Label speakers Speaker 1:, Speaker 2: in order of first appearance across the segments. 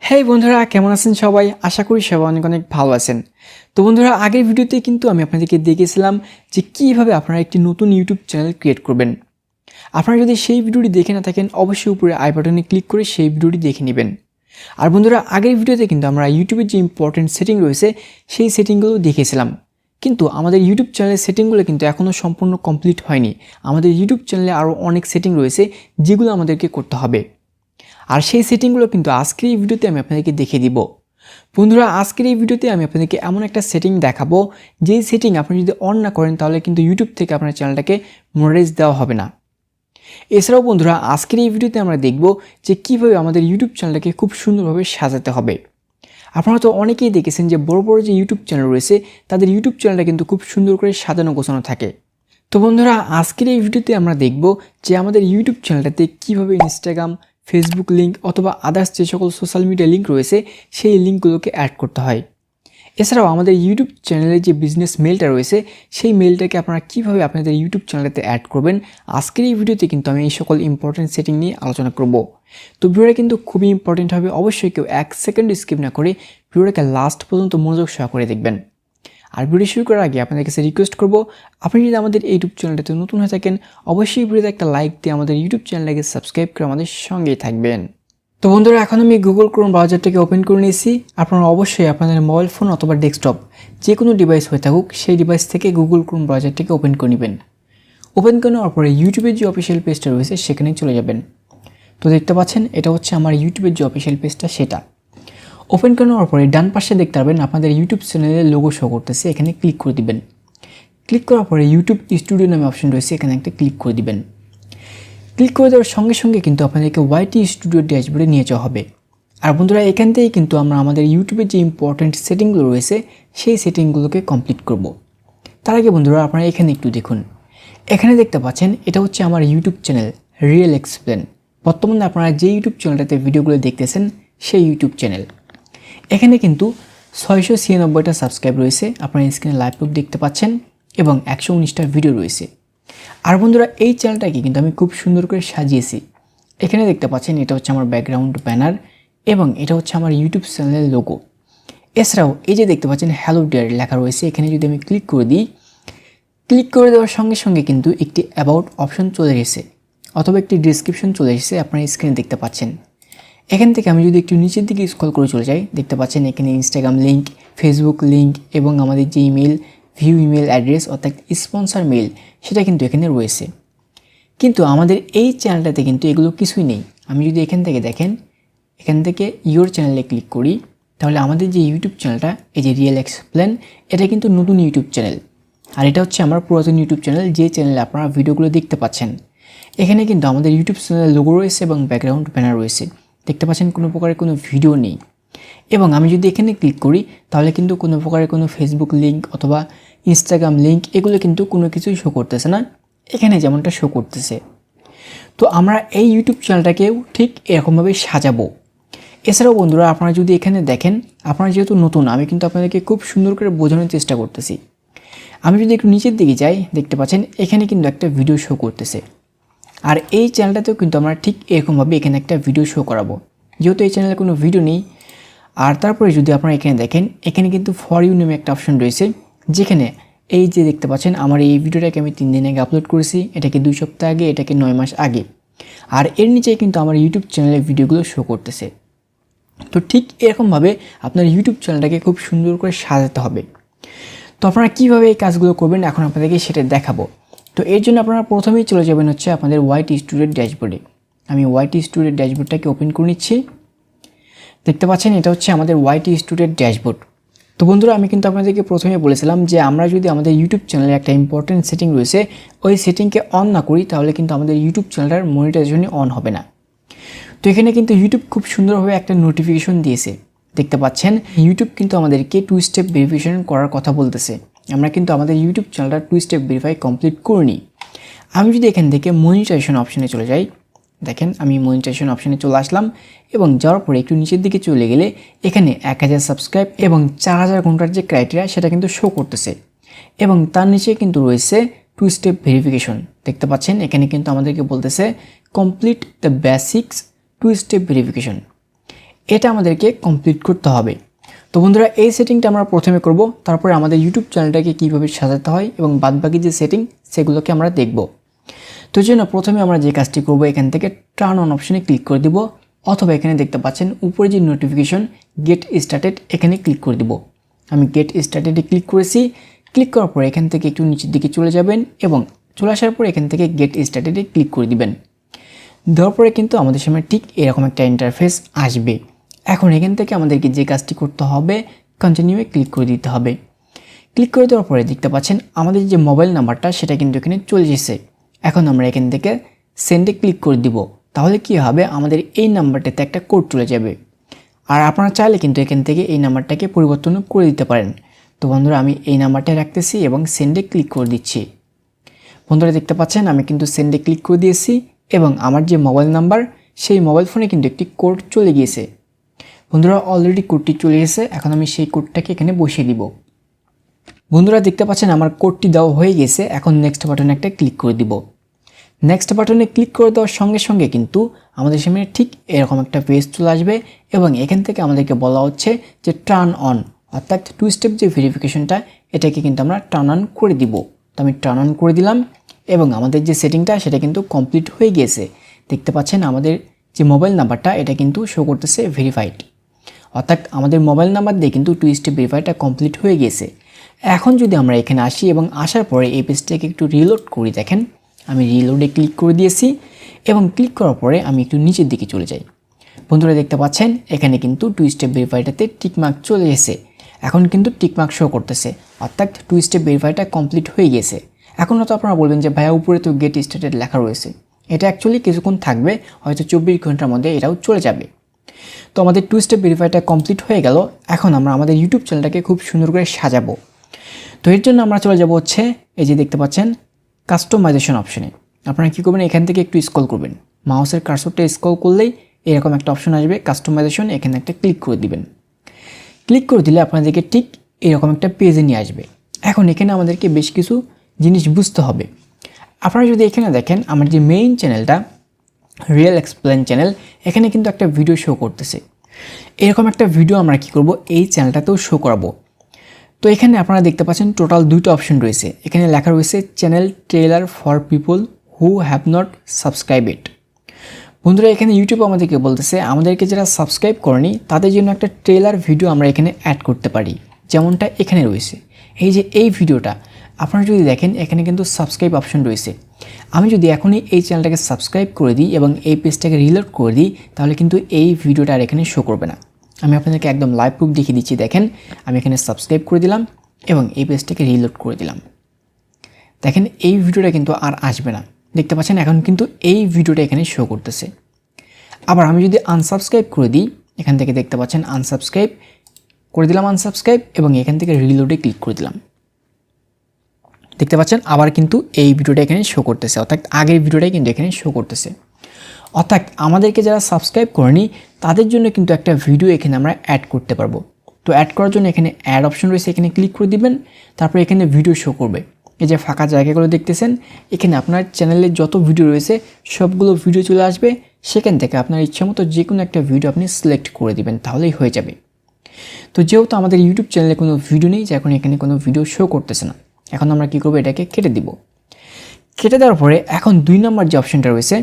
Speaker 1: হেই বন্ধুরা, কেমন আছেন সবাই? আশা করি সবাই অনেক অনেক ভালো আছেন। তো বন্ধুরা, আগের ভিডিওতে কিন্তু আমি আপনাদেরকে দেখিয়েছিলাম যে কীভাবে আপনারা একটি নতুন ইউটিউব চ্যানেল ক্রিয়েট করবেন। আপনারা যদি সেই ভিডিওটি দেখে না থাকেন, অবশ্যই উপরে আই বাটনে ক্লিক করে সেই ভিডিওটি দেখে নেবেন। আর বন্ধুরা, আগের ভিডিওতে কিন্তু আমরা ইউটিউবের যে ইম্পর্টেন্ট সেটিং রয়েছে সেই সেটিংগুলো দেখিয়েছিলাম, কিন্তু আমাদের ইউটিউব চ্যানেলের সেটিংগুলো কিন্তু এখনও সম্পূর্ণ কমপ্লিট হয়নি। আমাদের ইউটিউব চ্যানেলে আরও অনেক সেটিং রয়েছে যেগুলো আমাদেরকে করতে হবে, আর সেই সেটিংগুলো কিন্তু আজকের এই ভিডিওতে আমি আপনাদেরকে দেখিয়ে দিব। বন্ধুরা, আজকের এই ভিডিওতে আমি আপনাদেরকে এমন একটা সেটিং দেখাবো, যেই সেটিং আপনি যদি অন না করেন তাহলে কিন্তু ইউটিউব থেকে আপনার চ্যানেলটাকে মনিটাইজ দেওয়া হবে না। এছাড়াও বন্ধুরা, আজকের এই ভিডিওতে আমরা দেখব যে কীভাবে আমাদের ইউটিউব চ্যানেলটাকে খুব সুন্দরভাবে সাজাতে হবে। আপনারা তো অনেকেই দেখেছেন যে বড় বড় যে ইউটিউব চ্যানেল রয়েছে তাদের ইউটিউব চ্যানেলটা কিন্তু খুব সুন্দর করে সাজানো গোছানো থাকে। তো বন্ধুরা, আজকের এই ভিডিওতে আমরা দেখব যে আমাদের ইউটিউব চ্যানেলটাতে কীভাবে ইনস্টাগ্রাম, ফেসবুক লিঙ্ক অথবা আদার্স যে সকল সোশ্যাল মিডিয়া লিঙ্ক রয়েছে সেই লিঙ্কগুলোকে অ্যাড করতে হয়। এছাড়াও আমাদের ইউটিউব চ্যানেলে যে বিজনেস মেলটা রয়েছে সেই মেলটাকে আপনারা কীভাবে আপনাদের ইউটিউব চ্যানেলেতে অ্যাড করবেন, আজকের এই ভিডিওতে কিন্তু আমি এই সকল ইম্পর্টেন্ট সেটিং নিয়ে আলোচনা করব। তো ভিডিওটা কিন্তু খুবই ইম্পর্টেন্ট হবে, অবশ্যই কেউ 1 সেকেন্ড স্কিপ না করে ভিডিওটাকে লাস্ট পর্যন্ত মনোযোগ সহকারে দেখবেন। আর ভিডিও শুরু করার আগে আপনাদের কাছে রিকোয়েস্ট করব, আপনি যদি আমাদের ইউটিউব চ্যানেলটাতে নতুন হয়ে থাকেন অবশ্যই ভিডিওতে একটা লাইক দিয়ে আমাদের ইউটিউব চ্যানেলটাকে সাবস্ক্রাইব করে আমাদের সঙ্গেই থাকবেন। তো বন্ধুরা, এখন আমি গুগল ক্রোম ব্রাউজারটাকে ওপেন করে নিয়েছি। আপনারা অবশ্যই আপনাদের মোবাইল ফোন অথবা ডেস্কটপ যে কোনো ডিভাইস হয়ে থাকুক সেই ডিভাইস থেকে গুগল ক্রোম ব্রাউজারটাকে ওপেন করে নেবেন। ওপেন করে নেওয়ার পরে ইউটিউবের যে অফিসিয়াল পেজটা রয়েছে সেখানে চলে যাবেন। তো দেখতে পাচ্ছেন এটা হচ্ছে আমার ইউটিউবের যে অফিসিয়াল পেজটা, সেটা ওপেন করে নেওয়ার পরে ডান পাশে দেখতে পারবেন আপনাদের ইউটিউব চ্যানেলের লোগো শো করতেছে, এখানে ক্লিক করে দিবেন। ক্লিক করার পরে ইউটিউব স্টুডিও নামে অপশন রয়েছে, এখানে একটা ক্লিক করে দিবেন। ক্লিক করে দেওয়ার সঙ্গে সঙ্গে কিন্তু আপনাদেরকে ওয়াইটি স্টুডিও ড্যাশবোর্ডে নিয়ে যাওয়া হবে। আর বন্ধুরা, এখান থেকেই কিন্তু আমরা আমাদের ইউটিউবের যে ইম্পর্টেন্ট সেটিংগুলো রয়েছে সেই সেটিংগুলোকে কমপ্লিট করব। তার আগে বন্ধুরা, আপনারা এখানে একটু দেখুন, এখানে দেখতে পাচ্ছেন এটা হচ্ছে আমার ইউটিউব চ্যানেল রিয়েল এক্সপ্লেন। বর্তমানে আপনারা যে ইউটিউব চ্যানেলটাতে ভিডিওগুলো দেখতেছেন সেই ইউটিউব চ্যানেল। এখানে কিন্তু 696টা সাবস্ক্রাইব রয়েছে, আপনারা স্ক্রিনে লাইভ প্রুফ দেখতে পাচ্ছেন, এবং 119টা ভিডিও রয়েছে। আর বন্ধুরা, এই চ্যানেলটাকে কিন্তু আমি খুব সুন্দর করে সাজিয়েছি। এখানে দেখতে পাচ্ছেন এটা হচ্ছে আমার ব্যাকগ্রাউন্ড ব্যানার, এবং এটা হচ্ছে আমার ইউটিউব চ্যানেলের লোগো। এছাড়াও এই যে দেখতে পাচ্ছেন হ্যালো ডিয়ার লেখা রয়েছে, এখানে যদি আমি ক্লিক করে দিই, ক্লিক করে দেওয়ার সঙ্গে সঙ্গে কিন্তু একটি অ্যাবাউট অপশন চলে এসেছে অথবা একটি ডিসক্রিপশন চলে এসেছে, আপনারা স্ক্রিনে দেখতে পাচ্ছেন। এখান থেকে আমি যদি একটু নিচের দিকে স্ক্রল করে চলে যাই, দেখতে পাচ্ছেন এখানে ইনস্টাগ্রাম লিঙ্ক, ফেসবুক লিঙ্ক এবং আমাদের যে ইমেল, ভিউ ইমেল অ্যাড্রেস অর্থাৎ স্পন্সর মেল সেটা কিন্তু এখানে রয়েছে। কিন্তু আমাদের এই চ্যানেলটাতে কিন্তু এগুলো কিছুই নেই। আমি যদি এখান থেকে দেখেন, এখান থেকে ইয়োর চ্যানেলে ক্লিক করি, তাহলে আমাদের যে ইউটিউব চ্যানেলটা এই যে রিয়েল এক্সপ্লেন, এটা কিন্তু নতুন ইউটিউব চ্যানেল। আর এটা হচ্ছে আমার পুরাতন ইউটিউব চ্যানেল, যে চ্যানেলে আপনারা ভিডিওগুলো দেখতে পাচ্ছেন। এখানে কিন্তু আমাদের ইউটিউব চ্যানেলের লোগো রয়েছে এবং ব্যাকগ্রাউন্ড ব্যানার রয়েছে। দেখতে পাচ্ছেন কোনো প্রকারের কোনো ভিডিও নেই। এবং আমি যদি এখানে ক্লিক করি তাহলে কিন্তু কোনো প্রকারের কোনো ফেসবুক লিঙ্ক অথবা ইনস্টাগ্রাম লিঙ্ক এগুলো কিন্তু কোনো কিছুই শো করতেছে না, এখানে যেমনটা শো করতেছে। তো আমরা এই ইউটিউব চ্যানেলটাকেও ঠিক এরকমভাবে সাজাবো। এছাড়াও বন্ধুরা, আপনারা যদি এখানে দেখেন, আপনারা যেহেতু নতুন, আমি কিন্তু আপনাদেরকে খুব সুন্দর করে বোঝানোর চেষ্টা করতেছি। আমি যদি একটু নিচের দিকে যাই, দেখতে পাচ্ছেন এখানে কিন্তু একটা ভিডিও শো করতেছে। আর এই চ্যানেলটাতেও কিন্তু আমরা ঠিক এরকমভাবে এখানে একটা ভিডিও শো করাবো, যেহেতু এই চ্যানেলে কোনো ভিডিও নেই। আর তারপরে যদি আপনারা এখানে দেখেন, এখানে কিন্তু ফর ইউ নামে একটা অপশন রয়েছে, যেখানে এই যে দেখতে পাচ্ছেন আমার এই ভিডিওটাকে আমি 3 দিন আগে আপলোড করেছি, এটাকে 2 সপ্তাহ আগে, এটাকে 9 মাস আগে। আর এর নিচে কিন্তু আমার ইউটিউব চ্যানেলের ভিডিওগুলো শো করতেছে। তো ঠিক এরকমভাবে আপনার ইউটিউব চ্যানেলটাকে খুব সুন্দর করে সাজাতে হবে। তো আপনারা কীভাবে এই কাজগুলো করবেন এখন আপনাদেরকে সেটা দেখাবো। তো এর জন্য আপনারা প্রথমেই চলে যাবেন হচ্ছে আপনাদের ওয়াইটি স্টুডিও ড্যাশবোর্ডে। আমি ওয়াইটি স্টুডিও ড্যাশবোর্ডটাকে ওপেন করে নিচ্ছি। দেখতে পাচ্ছেন এটা হচ্ছে আমাদের ওয়াইটি স্টুডিও ড্যাশবোর্ড। তো বন্ধুরা, আমি কিন্তু আপনাদেরকে প্রথমে বলেছিলাম যে আমরা যদি আমাদের ইউটিউব চ্যানেলে একটা ইম্পর্টেন্ট সেটিং রয়েছে ওই সেটিংকে অন না করি তাহলে কিন্তু আমাদের ইউটিউব চ্যানেলটার মনিটাইজেশনই অন হবে না। তো এখানে কিন্তু ইউটিউব খুব সুন্দরভাবে একটা নোটিফিকেশন দিয়েছে। দেখতে পাচ্ছেন ইউটিউব কিন্তু আমাদেরকে 2 স্টেপ ভেরিফিকেশন করার কথা বলতেছে। আমরা কিন্তু আমাদের ইউটিউব চ্যানেলটা 2 স্টেপ ভেরিফাই কমপ্লিট করিনি। আমি যদি এখান থেকে মনিটাইজেশন অপশনে চলে যাই, দেখেন আমি মনিটাইজেশন অপশনে চলে আসলাম, এবং যাওয়ার পরে একটু নিচের দিকে চলে গেলে এখানে 1000 সাবস্ক্রাইব এবং 4000 ঘন্টার যে ক্রাইটেরিয়া সেটা কিন্তু শো করতেছে, এবং তার নিচে কিন্তু রয়েছে 2 স্টেপ ভেরিফিকেশন। দেখতে পাচ্ছেন এখানে কিন্তু আমাদেরকে বলতেছে complete the basics 2 step verification. এটা আমাদেরকে কমপ্লিট করতে হবে। তো বন্ধুরা এই সেটিংটা আমরা প্রথমে করব, তারপরে আমাদের ইউটিউব চ্যানেলটাকে কীভাবে সাজাতে হয় এবং বাদবাকি যে সেটিং সেগুলোকে আমরা দেখব। তো জন্য প্রথমে আমরা যে কাজটি করব, এখান থেকে টার্ন অন অপশনে ক্লিক করে দিব, অথবা এখানে দেখতে পাচ্ছেন উপরে যে নোটিফিকেশন গেট স্টার্টেড এখানে ক্লিক করে দিব। আমি গেট স্টার্টেডে ক্লিক করেছি। ক্লিক করার পর এখান থেকে একটু নিচের দিকে চলে যাবেন এবং চলে আসার পর এখান থেকে গেট স্টার্টেডে ক্লিক করে দিবেন। দেওয়ার পরে কিন্তু আমাদের সামনে ঠিক এরকম একটা ইন্টারফেস আসবে। এখন এখান থেকে আমাদেরকে যে কাজটি করতে হবে, কন্টিনিউয়ে ক্লিক করে দিতে হবে। ক্লিক করে দেওয়ার পরে দেখতে পাচ্ছেন আমাদের যে মোবাইল নাম্বারটা সেটা কিন্তু এখানে চলে এসেছে। এখন আমরা এখান থেকে সেন্ডে ক্লিক করে দিব। তাহলে কি হবে, আমাদের এই নাম্বারটাতে একটা কোড চলে যাবে। আর আপনারা চাইলে কিন্তু এখান থেকে এই নাম্বারটাকে পরিবর্তন করে দিতে পারেন। তো বন্ধুরা আমি এই নাম্বারটা রাখতেছি এবং সেন্ডে ক্লিক করে দিচ্ছি। বন্ধুরা দেখতে পাচ্ছেন আমি কিন্তু সেন্ডে ক্লিক করে দিয়েছি এবং আমার যে মোবাইল নাম্বার সেই মোবাইল ফোনে কিন্তু একটি কোড চলে গিয়েছে। বন্ধুরা অলরেডি কোডটি চলে এসেছে। এখন আমি সেই কোডটাকে এখানে বসিয়ে দিব। বন্ধুরা দেখতে পাচ্ছেন আমার কোডটি দেওয়া হয়ে গেছে। এখন নেক্সট বাটনে একটা ক্লিক করে দিব। নেক্সট বাটনে ক্লিক করে দেওয়ার সঙ্গে সঙ্গে কিন্তু আমাদের সামনে ঠিক এরকম একটা পেজ চলে আসবে এবং এখান থেকে আমাদেরকে বলা হচ্ছে যে টার্ন অন, অর্থাৎ 2 স্টেপ যে ভেরিফিকেশনটা এটাকে কিন্তু আমরা টার্ন অন করে দিব। তো আমি টার্ন অন করে দিলাম এবং আমাদের যে সেটিংটা সেটা কিন্তু কমপ্লিট হয়ে গিয়েছে। দেখতে পাচ্ছেন আমাদের যে মোবাইল নাম্বারটা এটা কিন্তু শো করতেছে ভেরিফাইড, অর্থাৎ আমাদের মোবাইল নাম্বার দিয়ে কিন্তু 2 স্টেপ ভেরিফাইটা কমপ্লিট হয়ে গিয়েছে। এখন যদি আমরা এখানে আসি এবং আসার পরে এই পেজটাকে একটু রিলোড করি, দেখেন আমি রিলোডে ক্লিক করে দিয়েছি এবং ক্লিক করার পরে আমি একটু নিচের দিকে চলে যাই। বন্ধুরা দেখতে পাচ্ছেন এখানে কিন্তু 2 স্টেপ ভেরিফাইটাতে টিকমার্ক চলে এসেছে। এখন কিন্তু টিকমার্ক শো করতেছে, অর্থাৎ 2 স্টেপ ভেরিফাইটা কমপ্লিট হয়ে গেছে। এখন হয়তো আপনারা বলবেন যে ভাইয়া উপরে তো গেট স্টার্টেড লেখা রয়েছে। এটা অ্যাকচুয়ালি কিছুক্ষণ থাকবে, হয়তো 24 ঘন্টার মধ্যে এটাও চলে যাবে। তো আমাদের 2 স্টেপ ভেরিফাইটা কমপ্লিট হয়ে গেল। এখন আমরা আমাদের ইউটিউব চ্যানেলটাকে খুব সুন্দর করে সাজাবো। তো এর জন্য আমরা চলে যাব হচ্ছে এই যে দেখতে পাচ্ছেন কাস্টমাইজেশন অপশনে। আপনারা কী করবেন, এখান থেকে একটু স্ক্রল করবেন, মাউসের কার্সরটা স্ক্রল করলেই এরকম একটা অপশন আসবে কাস্টমাইজেশন, এখানে একটা ক্লিক করে দিবেন। ক্লিক করে দিলে আপনাদেরকে ঠিক এরকম একটা পেজে নিয়ে আসবে। এখন এখানে আমাদেরকে বেশ কিছু জিনিস বুঝতে হবে। আপনারা যদি এখানে দেখেন আমার যে মেইন চ্যানেলটা রিয়েল এক্সপ্লেন চ্যানেল, এখানে কিন্তু একটা ভিডিও শো করতেছে। এরকম একটা ভিডিও আমরা কি করব, এই চ্যানেলটাতেও শো করাবো। তো এখানে আপনারা দেখতে পাচ্ছেন টোটাল 2টা অপশন রয়েছে। এখানে লেখা রয়েছে channel trailer for people who have not subscribe ইট। বন্ধুরা এখানে ইউটিউব আমাদেরকে বলতেছে আমাদেরকে যারা সাবস্ক্রাইব করেনি তাদের জন্য একটা ট্রেলার ভিডিও আমরা এখানে অ্যাড করতে পারি, যেমনটা এখানে রয়েছে। এই যে এই ভিডিওটা আপনারা যদি দেখেন এখানে কিন্তু সাবস্ক্রাইব অপশন রয়েছে। আমি যদি এখনই এই চ্যানেলটাকে সাবস্ক্রাইব করে দিই এবং এই পেজটাকে রিলোড করে দিই তাহলে কিন্তু এই ভিডিওটা আর এখানে শো করবে না। আমি আপনাদেরকে একদম লাইভ প্রুফ দেখিয়ে দিচ্ছি। দেখেন আমি এখানে সাবস্ক্রাইব করে দিলাম এবং এই পেজটাকে রিলোড করে দিলাম। দেখেন এই ভিডিওটা কিন্তু আর আসবে না। দেখতে পাচ্ছেন এখন কিন্তু এই ভিডিওটা এখানে শো করতেছে। আবার আমি যদি আনসাবস্ক্রাইব করে দিই, এখান থেকে দেখতে পাচ্ছেন আনসাবস্ক্রাইব করে দিলাম, আনসাবস্ক্রাইব এবং এখান থেকে রিলোডে ক্লিক করে দিলাম। দেখতে পাচ্ছেন আবার কিন্তু এই ভিডিওটা এখানে শো করতেছে, অর্থাৎ আগের ভিডিওটাই কিন্তু এখানে শো করতেছে। অর্থাৎ আমাদেরকে যারা সাবস্ক্রাইব করেনি তাদের জন্য কিন্তু একটা ভিডিও এখানে আমরা অ্যাড করতে পারবো। তো অ্যাড করার জন্য এখানে অ্যাড অপশন রয়েছে, এখানে ক্লিক করে দিবেন। তারপর এখানে ভিডিও শো করবে। এই যে ফাঁকা জায়গাগুলো দেখতেছেন, এখানে আপনার চ্যানেলে যত ভিডিও রয়েছে সবগুলো ভিডিও চলে আসবে। সেখান থেকে আপনার ইচ্ছা মতো যে কোনো একটা ভিডিও আপনি সিলেক্ট করে দিবেন, তাহলেই হয়ে যাবে। তো যেহেতু আমাদের ইউটিউব চ্যানেলে কোনো ভিডিও নেই, যে এখন এখানে কোনো ভিডিও শো করতেছে না, এখন আমরা কী করবো, এটাকে কেটে দিব। কেটে দেওয়ার পরে এখন 2 নম্বর যে অপশনটা রয়েছে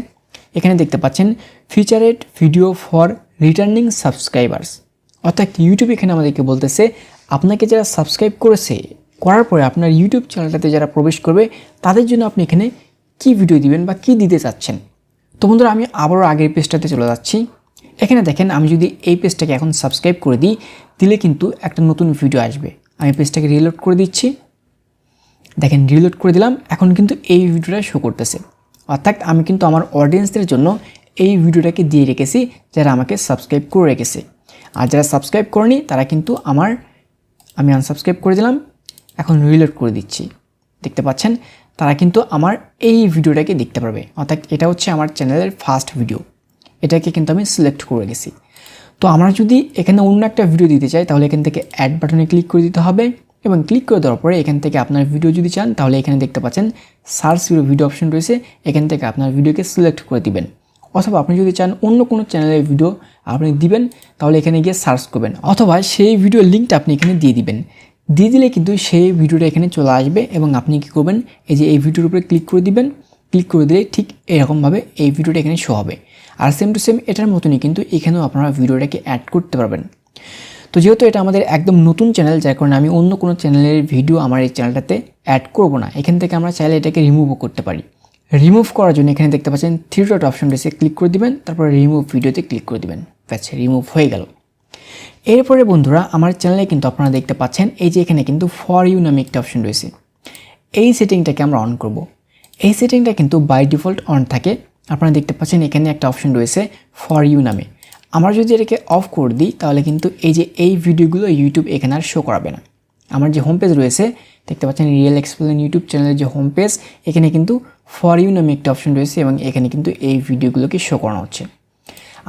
Speaker 1: এখানে দেখতে পাচ্ছেন ফিচারেড ভিডিও ফর রিটার্নিং সাবস্ক্রাইবার্স। অর্থাৎ ইউটিউব এখানে আমাদেরকে বলতেছে আপনাকে যারা সাবস্ক্রাইব করার পরে আপনার ইউটিউব চ্যানেলটাতে যারা প্রবেশ করবে তাদের জন্য আপনি এখানে কি ভিডিও দিবেন বা কি দিতে চাচ্ছেন। তো বন্ধুরা আমি আবারও আগের পেজটাতে চলে যাচ্ছি। এখানে দেখেন আমি যদি এই পেজটাকে এখন সাবস্ক্রাইব করে দিলে কিন্তু একটা নতুন ভিডিও আসবে। আমি পেজটাকে রিলোড করে দিচ্ছি। দেখেন রিলোড করে দিলাম, এখন কিন্তু এই ভিডিওটা শো করতেছে। অর্থাৎ আমি কিন্তু আমার অডিয়েন্সদের জন্য এই ভিডিওটাকে দিয়ে রেখেছি যারা আমাকে সাবস্ক্রাইব করে রেখেছে। আর যারা সাবস্ক্রাইব করেনি তারা কিন্তু আমি আনসাবস্ক্রাইব করে দিলাম, এখন রিলোড করে দিচ্ছি। দেখতে পাচ্ছেন তারা কিন্তু আমার এই ভিডিওটাকে দেখতে পারবে। অর্থাৎ এটা হচ্ছে আমার চ্যানেলের ফার্স্ট ভিডিও, এটাকে কিন্তু আমি সিলেক্ট করে গেছি। তো আমরা যদি এখানে অন্য একটা ভিডিও দিতে চাই তাহলে এখান থেকে অ্যাড বাটনে ক্লিক করে দিতে হবে এবং ক্লিক করে দেওয়ার পরে এখান থেকে আপনার ভিডিও যদি চান তাহলে এখানে দেখতে পাচ্ছেন সার্চ ভিডিও অপশন রয়েছে, এখান থেকে আপনার ভিডিওকে সিলেক্ট করে দিবেন। অথবা আপনি যদি চান অন্য কোনো চ্যানেলের ভিডিও আপনি দিবেন, তাহলে এখানে গিয়ে সার্চ করবেন, অথবা সেই ভিডিওর লিঙ্কটা আপনি এখানে দিয়ে দিবেন। দিয়ে দিলে কিন্তু সেই ভিডিওটা এখানে চলে আসবে এবং আপনি কী করবেন, এই যে এই ভিডিওর উপরে ক্লিক করে দিবেন। ক্লিক করে দিলে ঠিক এরকমভাবে এই ভিডিওটা এখানে শো হবে। আর সেম টু সেম এটার মতনই কিন্তু এখানেও আপনারা ভিডিওটাকে অ্যাড করতে পারবেন। তো যেহেতু এটা আমাদের একদম নতুন চ্যানেল, যার কারণে আমি অন্য কোনো চ্যানেলের ভিডিও আমার এই চ্যানেলটাতে অ্যাড করব না। এখান থেকে আমরা চাইলে এটাকে রিমুভও করতে পারি। রিমুভ করার জন্য এখানে দেখতে পাচ্ছেন থ্রি ডট অপশন রয়েছে, ক্লিক করে দিবেন, তারপর রিমুভ ভিডিওতে ক্লিক করে দিবেন। ব্যাস, রিমুভ হয়ে গেল। এরপরে বন্ধুরা আমার চ্যানেলে কিন্তু আপনারা দেখতে পাচ্ছেন এই যে এখানে কিন্তু ফর ইউ নামে একটা অপশন রয়েছে। এই সেটিংটাকে আমরা অন করব। এই সেটিংটা কিন্তু বাই ডিফল্ট অন থাকে। আপনারা দেখতে পাচ্ছেন এখানে একটা অপশন রয়েছে ফর ইউ নামে। আমরা যদি এটাকে অফ করে দিই তাহলে কিন্তু এই যে এই ভিডিওগুলো ইউটিউব এখানে আর শো করাবে না। আমার যে হোম পেজ রয়েছে দেখতে পাচ্ছেন রিয়েল এক্সপ্লেন ইউটিউব চ্যানেলের যে হোম পেজ, এখানে কিন্তু ফর ইউ নামে একটা অপশন রয়েছে এবং এখানে কিন্তু এই ভিডিওগুলোকে শো করানো হচ্ছে।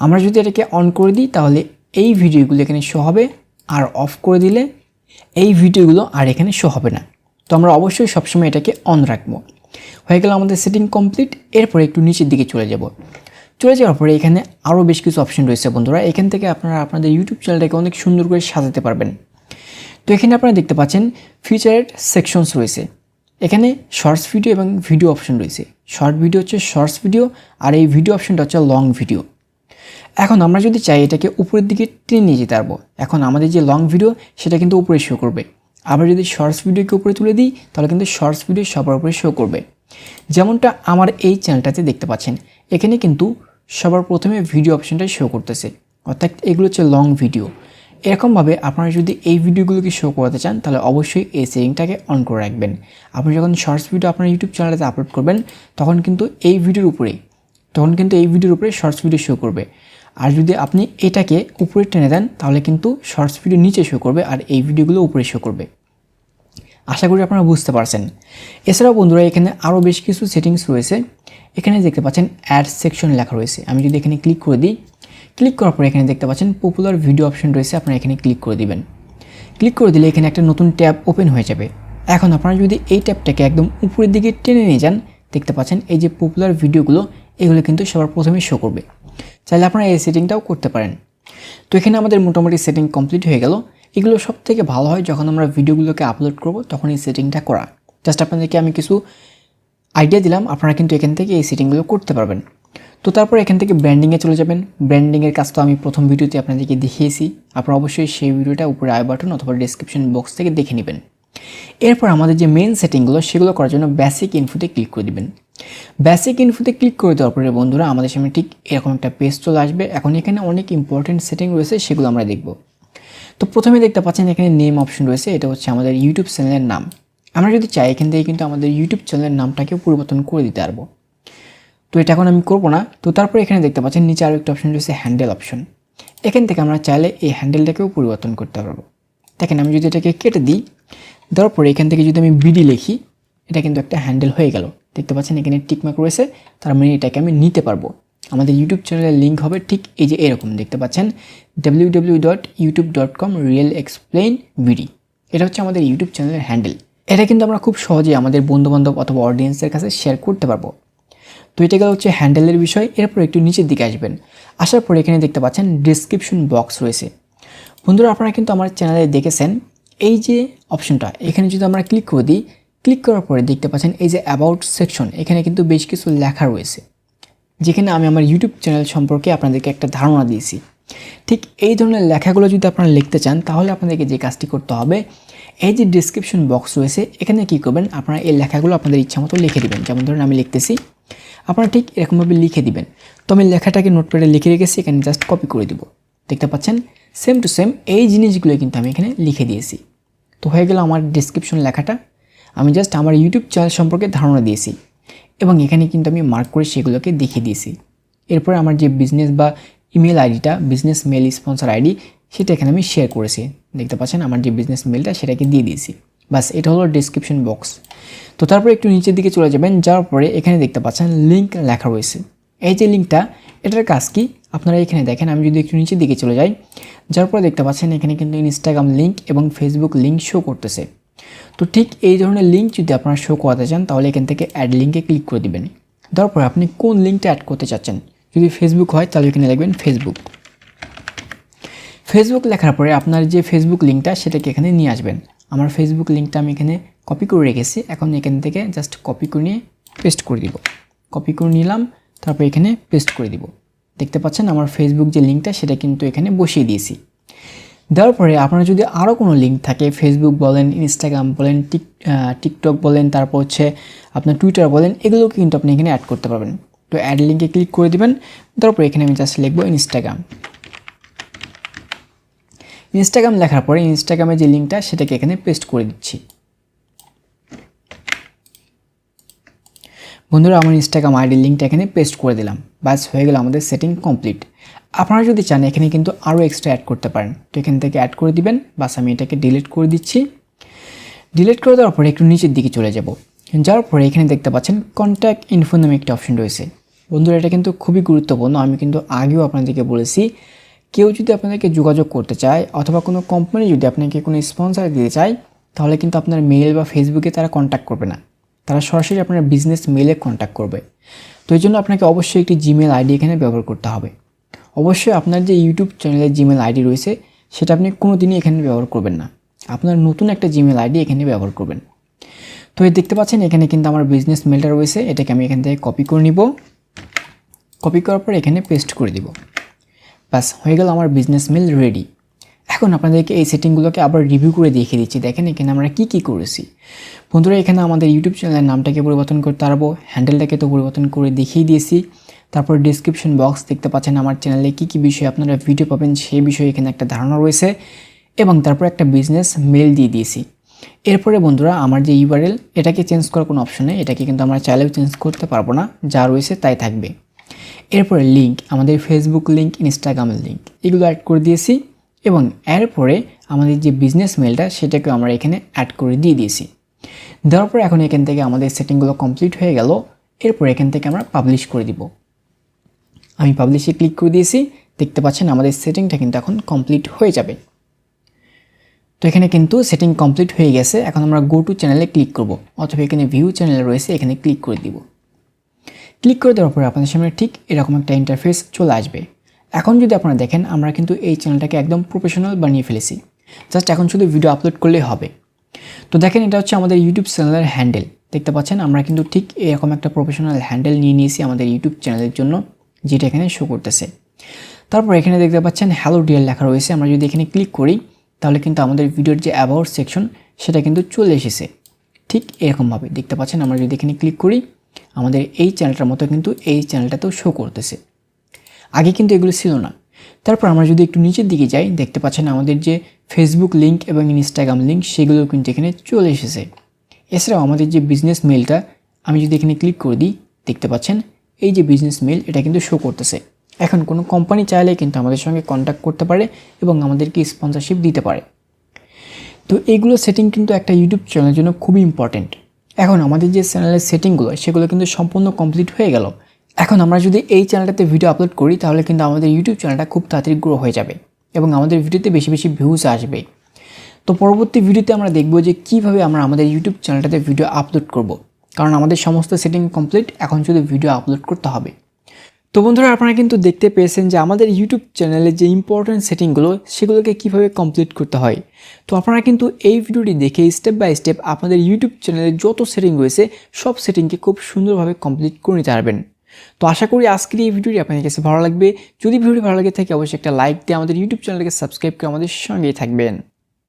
Speaker 1: আমরা যদি এটাকে অন করে দিই তাহলে এই ভিডিওগুলো এখানে শো হবে, আর অফ করে দিলে এই ভিডিওগুলো আর এখানে শো হবে না। তো আমরা অবশ্যই সবসময় এটাকে অন রাখবো। হয়ে গেল আমাদের সেটিং কমপ্লিট। এরপরে একটু নিচের দিকে চলে যাব। চলে যাওয়ার পরে এখানে আরও বেশ কিছু অপশন রয়েছে বন্ধুরা। এখান থেকে আপনারা আপনাদের ইউটিউব চ্যানেলটাকে অনেক সুন্দর করে সাজাতে পারবেন। তো এখানে আপনারা দেখতে পাচ্ছেন ফিচারেড সেকশনস রয়েছে। এখানে শর্টস ভিডিও এবং ভিডিও অপশন রয়েছে। শর্ট ভিডিও হচ্ছে শর্টস ভিডিও, আর এই ভিডিও অপশনটা হচ্ছে লং ভিডিও। এখন আমরা যদি চাই এটাকে উপরের দিকে টেনে নিয়ে যেতে পারবো। এখন আমাদের যে লং ভিডিও সেটা কিন্তু উপরে শো করবে। আবার যদি শর্টস ভিডিওকে উপরে তুলে দিই তাহলে কিন্তু শর্টস ভিডিও সবার উপরে শো করবে। যেমনটা আমার এই চ্যানেলটাতে দেখতে পাচ্ছেন, এখানে কিন্তু সবার প্রথমে ভিডিও অপশনটাই শো করতেছে, অর্থাৎ এগুলো হচ্ছে লং ভিডিও। এরকমভাবে আপনারা যদি এই ভিডিওগুলোকে শো করাতে চান তাহলে অবশ্যই এই সেটিংটাকে অন করে রাখবেন। আপনি যখন শর্টস ভিডিও আপনার ইউটিউব চ্যানেলে আপলোড করবেন তখন কিন্তু এই ভিডিওর উপরে শর্টস ভিডিও শো করবে। আর যদি আপনি এটাকে উপরে টেনে দেন তাহলে কিন্তু শর্টস ভিডিও নিচে শো করবে আর এই ভিডিওগুলো উপরে শো করবে। আশা করি আপনারা বুঝতে পারছেন। এছাড়াও বন্ধুরা এখানে আরও বেশ কিছু সেটিংস রয়েছে। এখানে দেখতে পাচ্ছেন অ্যাড সেকশন লেখা রয়েছে। আমি যদি এখানে ক্লিক করে দিই, ক্লিক করার পরে এখানে দেখতে পাচ্ছেন পপুলার ভিডিও অপশন রয়েছে। আপনারা এখানে ক্লিক করে দিবেন। ক্লিক করে দিলে এখানে একটা নতুন ট্যাব ওপেন হয়ে যাবে। এখন আপনারা যদি এই ট্যাবটাকে একদম উপরের দিকে টেনে নিয়ে যান, দেখতে পাচ্ছেন এই যে পপুলার ভিডিওগুলো এগুলো কিন্তু সবার প্রথমে শো করবে। চাইলে আপনারা এই সেটিংটাও করতে পারেন। তো এখানে আমাদের মোটামুটি সেটিং কমপ্লিট হয়ে গেল। এগুলো সব থেকে ভালো হয় যখন আমরা ভিডিওগুলোকে আপলোড করব তখন এই সেটিংটা করা। জাস্ট আপনাদেরকে আমি কিছু আইডিয়া দিলাম, আপনারা কিন্তু এখান থেকে এই সেটিংগুলো করতে পারবেন। তো তারপর এখান থেকে ব্র্যান্ডিংয়ে চলে যাবেন। ব্র্যান্ডিংয়ের কাজ তো আমি প্রথম ভিডিওতে আপনাদেরকে দেখিয়েছি। আপনারা অবশ্যই সেই ভিডিওটা উপরে আই বাটন অথবা ডেসক্রিপশন বক্স থেকে দেখে নেবেন। এরপর আমাদের যে মেন সেটিংগুলো সেগুলো করার জন্য বেসিক ইনফোতে ক্লিক করে দিবেন। বেসিক ইনফোতে ক্লিক করে দেওয়ার পরে বন্ধুরা আমাদের সামনে ঠিক এরকম একটা পেজ চলে আসবে। এখন এখানে অনেক ইম্পর্টেন্ট সেটিং রয়েছে, সেগুলো আমরা দেখব। তো প্রথমে দেখতে পাচ্ছেন এখানে নেম অপশন রয়েছে। এটা হচ্ছে আমাদের ইউটিউব চ্যানেলের নাম। আমরা যদি চাই এখান থেকে কিন্তু আমাদের ইউটিউব চ্যানেলের নামটাকেও পরিবর্তন করে দিতে পারবো। তো এটা এখন আমি করবো না। তো তারপরে এখানে দেখতে পাচ্ছেন নিচে আরও একটা অপশন রয়েছে হ্যান্ডেল অপশন। এখান থেকে আমরা চাইলে এই হ্যান্ডেলটাকেও পরিবর্তন করতে পারবো। দেখেন আমি যদি এটাকে কেটে দিই, দেওয়ার পরে এখান থেকে যদি আমি বিডি লিখি, এটা কিন্তু একটা হ্যান্ডেল হয়ে গেল। দেখতে পাচ্ছেন এখানে টিকমার্ক রয়েছে, তার মানে এটাকে আমি নিতে পারবো। আমাদের ইউটিউব চ্যানেলের লিঙ্ক হবে ঠিক এই যে এরকম দেখতে পাচ্ছেন www.youtube.com/realexplainbd। এটা হচ্ছে আমাদের ইউটিউব চ্যানেলের হ্যান্ডেল। এটা কিন্তু আমরা খুব সহজেই আমাদের বন্ধুবান্ধব অথবা অডিয়েন্সের কাছে শেয়ার করতে পারবো। তো এটা গেল হচ্ছে হ্যান্ডেলের বিষয়। এরপর একটু নিচের দিকে আসবেন। আসার পরে এখানে দেখতে পাচ্ছেন ডেসক্রিপশন বক্স রয়েছে। বন্ধুরা আপনারা কিন্তু আমার চ্যানেলে দেখেছেন এই যে অপশনটা, এখানে যদি আমরা ক্লিক করে দিই, ক্লিক করার পরে দেখতে পাচ্ছেন এই যে অ্যাবাউট সেকশন, এখানে কিন্তু বেশ কিছু লেখা রয়েছে যেখানে আমি আমার ইউটিউব চ্যানেল সম্পর্কে আপনাদেরকে একটা ধারণা দিয়েছি। ঠিক এই ধরনের লেখাগুলো যদি আপনারা লিখতে চান তাহলে আপনাদেরকে যে কাজটি করতে হবে, এই যে ডেসক্রিপশন বক্স রয়েছে এখানে কী করবেন, আপনারা এই লেখাগুলো আপনাদের ইচ্ছা মতো লিখে দেবেন। যেমন ধরুন আমি লিখতেছি, আপনারা ঠিক এরকমভাবে লিখে দিবেন। তো আমি লেখাটাকে নোটপ্যাডে লিখে রেখেছি, এখানে জাস্ট কপি করে দিব। দেখতে পাচ্ছেন সেম টু সেম এই জিনিসগুলো কিন্তু আমি এখানে লিখে দিয়েছি। তো হয়ে গেল আমার ডেসক্রিপশন লেখাটা। আমি জাস্ট আমার ইউটিউব চ্যানেল সম্পর্কে ধারণা দিয়েছি এবং এখানে কিন্তু আমি মার্ক করে সেগুলোকে দেখিয়ে দিয়েছি। এরপরে আমার যে বিজনেস বা ইমেল আইডিটা, বিজনেস মেল স্পন্সর আইডি, সেটা এখানে আমি শেয়ার করেছি। দেখতে পাচ্ছেন আমার যে বিজনেস মেলটা সেটাকে দিয়ে দিয়েছি। বাস, এটা হলো ডেসক্রিপশন বক্স। তো তারপরে একটু নিচের দিকে চলে যাবেন। যাওয়ার পরে এখানে দেখতে পাচ্ছেন লিঙ্ক লেখা রয়েছে। এই যে লিঙ্কটা, এটার কাজ কি আপনারা এখানে দেখেন। আমি যদি একটু নিচের দিকে চলে যাই, যার পরে দেখতে পাচ্ছেন এখানে কিন্তু ইনস্টাগ্রাম লিঙ্ক এবং ফেসবুক লিঙ্ক শো করতেছে। তো ঠিক এই ধরনের লিঙ্ক যদি আপনারা শো করাতে চান তাহলে এখান থেকে অ্যাড লিঙ্কে ক্লিক করে দিবেন। তারপর আপনি কোন লিঙ্কটা অ্যাড করতে চাচ্ছেন যদি ফেসবুক হয় তাহলে এখানে লিখবেন ফেসবুক। ফেসবুক লেখার পরে আপনার যে ফেসবুক লিঙ্কটা সেটাকে এখানে নিয়ে আসবেন। আমার ফেসবুক লিঙ্কটা আমি এখানে কপি করে রেখেছি, এখন এখান থেকে জাস্ট কপি করে নিয়ে পেস্ট করে দিব। কপি করে নিলাম, তারপর এখানে পেস্ট করে দিব। দেখতে পাচ্ছেন আমার ফেসবুক যে লিঙ্কটা সেটা কিন্তু এখানে বসিয়ে দিয়েছি। দেওয়ার পরে আপনার যদি আরও কোনো লিঙ্ক থাকে, ফেসবুক বলেন, ইনস্টাগ্রাম বলেন, টিকটক বলেন, তারপর হচ্ছে আপনার টুইটার বলেন, এগুলোকে কিন্তু আপনি এখানে অ্যাড করতে পারবেন। তো অ্যাড লিঙ্কে ক্লিক করে দিবেন। তারপর এখানে আমি জাস্ট লিখবো ইনস্টাগ্রাম। ইনস্টাগ্রাম লেখার পরে ইনস্টাগ্রামের যে লিঙ্কটা সেটাকে এখানে পেস্ট করে দিচ্ছি। বন্ধুরা আমার ইনস্টাগ্রাম আইডির লিঙ্কটা এখানে পেস্ট করে দিলাম, বাস হয়ে গেল আমাদের সেটিং কমপ্লিট। আপনারা যদি চান এখানে কিন্তু আরও এক্সট্রা অ্যাড করতে পারেন, তো এখান থেকে অ্যাড করে দিবেন। বাস আমি এটাকে ডিলিট করে দিচ্ছি। ডিলিট করে দেওয়ার পরে একটু নিচের দিকে চলে যাব। যাওয়ার পরে এখানে দেখতে পাচ্ছেন কন্ট্যাক্ট ইনফো নামে একটা অপশন রয়েছে। বন্ধুরা এটা কিন্তু খুবই গুরুত্বপূর্ণ, আমি কিন্তু আগেও আপনাদেরকে বলেছি, কেউ যদি আপনাদেরকে যোগাযোগ করতে চায় অথবা কোনো কোম্পানি যদি আপনাকে কোনো স্পন্সর দিতে চায়, তাহলে কিন্তু আপনার মেল বা ফেসবুকে তারা কন্ট্যাক্ট করবে না, তারা সরাসরি আপনার বিজনেস মেলে কন্ট্যাক্ট করবে। তো এই জন্য আপনাকে অবশ্যই একটি জিমেল আইডি এখানে ব্যবহার করতে হবে। অবশ্যই আপনার যে ইউটিউব চ্যানেলের জিমেল আইডি রয়েছে সেটা আপনি কোনো দিনই এখানে ব্যবহার করবেন না, আপনার নতুন একটা জিমেল আইডি এখানে ব্যবহার করবেন। তো এই দেখতে পাচ্ছেন এখানে কিন্তু আমার বিজনেস মেলটা রয়েছে, এটাকে আমি এখান থেকে কপি করে নিব। কপি করার পর এখানে পেস্ট করে দিব। বাস হয়ে গেল আমার বিজনেস মেল রেডি। এখন আপনাদেরকে এই সেটিংগুলোকে আবার রিভিউ করে দেখিয়ে দিচ্ছি। দেখেন এখানে আমরা কি করেছি। বন্ধুরা এখানে আমাদের ইউটিউব চ্যানেলের নামটাকে পরিবর্তন করতে পারবো, হ্যান্ডেলটাকে তো পরিবর্তন করে দেখিয়ে দিয়েছি। তারপর ডিসক্রিপশন বক্স দেখতে পাচ্ছেন আমার চ্যানেলে কি বিষয়ে আপনারা ভিডিও পাবেন সেই বিষয়ে এখানে একটা ধারণা রয়েছে, এবং তারপর একটা বিজনেস মেল দিয়ে দিয়েছি। এরপরে বন্ধুরা আমার যে ইউআরএল এটাকে চেঞ্জ করার কোনো অপশন নেই, এটাকে কিন্তু আমরা চাইলেও চেঞ্জ করতে পারবো না, যা রয়েছে তাই থাকবে। এরপরে লিঙ্ক, আমাদের ফেসবুক লিঙ্ক, ইনস্টাগ্রামের লিঙ্ক, এগুলো অ্যাড করে দিয়েছি, এবং এরপরে আমাদের যে বিজনেস মেলটা সেটাকে আমরা এখানে অ্যাড করে দিয়ে দিয়েছি। দেওয়ার পরে এখন এখান থেকে আমাদের সেটিংগুলো কমপ্লিট হয়ে গেল। এরপর এখান থেকে আমরা পাবলিশ করে দিব। আমি পাবলিশে ক্লিক করে দিয়েছি। দেখতে পাচ্ছেন আমাদের সেটিংটা কিন্তু এখন কমপ্লিট হয়ে যাবে। তো এখানে কিন্তু সেটিং কমপ্লিট হয়ে গেছে। এখন আমরা গো টু চ্যানেলে ক্লিক করব, অথবা এখানে ভিউ চ্যানেল রয়েছে এখানে ক্লিক করে দিব। ক্লিক করে দেওয়ার পরে আপনাদের সামনে ঠিক এরকম একটা ইন্টারফেস চলে আসবে। এখন যদি আপনারা দেখেন আমরা কিন্তু এই চ্যানেলটাকে একদম প্রফেশনাল বানিয়ে ফেলেছি, জাস্ট এখন শুধু ভিডিও আপলোড করলেই হবে। তো দেখেন এটা হচ্ছে আমাদের ইউটিউব চ্যানেলের হ্যান্ডেল। দেখতে পাচ্ছেন আমরা কিন্তু ঠিক এরকম একটা প্রফেশনাল হ্যান্ডেল নিয়ে নিয়েছি আমাদের ইউটিউব চ্যানেলের জন্য, যেটা এখানে শো করতেছে। তারপর এখানে দেখতে পাচ্ছেন হ্যালো ডিয়ার লেখা রয়েছে। আমরা যদি এখানে ক্লিক করি তাহলে কিন্তু আমাদের ভিডিওর যে অ্যাবাউট সেকশন সেটা কিন্তু চলে এসেছে ঠিক এরকমভাবে। দেখতে পাচ্ছেন আমরা যদি এখানে ক্লিক করি আমাদের এই চ্যানেলটার মতো কিন্তু এই চ্যানেলটাতেও শো করতেছে, আগে কিন্তু এগুলো ছিল না। তারপর আমরা যদি একটু নিচের দিকে যাই দেখতে পাচ্ছেন আমাদের যে ফেসবুক লিঙ্ক এবং ইনস্টাগ্রাম লিঙ্ক সেগুলো কিন্তু এখানে চলে এসেছে। এছাড়াও আমাদের যে বিজনেস মেলটা আমি যদি এখানে ক্লিক করে দিই দেখতে পাচ্ছেন এই যে বিজনেস মেল এটা কিন্তু শো করতেছে। এখন কোনো কোম্পানি চাইলে কিন্তু আমাদের সঙ্গে কন্ট্যাক্ট করতে পারে এবং আমাদেরকে স্পন্সরশিপ দিতে পারে। তো এইগুলো সেটিং কিন্তু একটা ইউটিউব চ্যানেলের জন্য খুবই ইম্পর্টেন্ট। এখন আমাদের যে চ্যানেলের সেটিংগুলো সেগুলো কিন্তু সম্পূর্ণ কমপ্লিট হয়ে গেল। এখন আমরা যদি এই চ্যানেলটাতে ভিডিও আপলোড করি তাহলে কিন্তু আমাদের ইউটিউব চ্যানেলটা খুব তাড়াতাড়ি গ্রো হয়ে যাবে এবং আমাদের ভিডিওতে বেশি ভিউজ আসবে। তো পরবর্তী ভিডিওতে আমরা দেখব যে কীভাবে আমরা আমাদের ইউটিউব চ্যানেলটাতে ভিডিও আপলোড করব, কারণ আমাদের সমস্ত সেটিং কমপ্লিট, এখন শুধু ভিডিও আপলোড করতে হবে। তো বন্ধুরা আপনারা কিন্তু দেখতে পেয়েছেন যে আমাদের ইউটিউব চ্যানেলের যে ইম্পর্টেন্ট সেটিংগুলো সেগুলোকে কীভাবে কমপ্লিট করতে হয়। তো আপনারা কিন্তু এই ভিডিওটি দেখে স্টেপ বাই স্টেপ আপনাদের ইউটিউব চ্যানেলের যত সেটিং রয়েছে সব সেটিংকে খুব সুন্দরভাবে কমপ্লিট করে নিতে পারবেন। তো আশা করি আজকের এই ভিডিওটি আপনাদের কাছে ভালো লাগবে। যদি ভিডিওটি ভালো লাগে থাকে অবশ্যই একটা লাইক দিয়ে আমাদের ইউটিউব চ্যানেলকে সাবস্ক্রাইব করে আমাদের সঙ্গেই থাকবেন।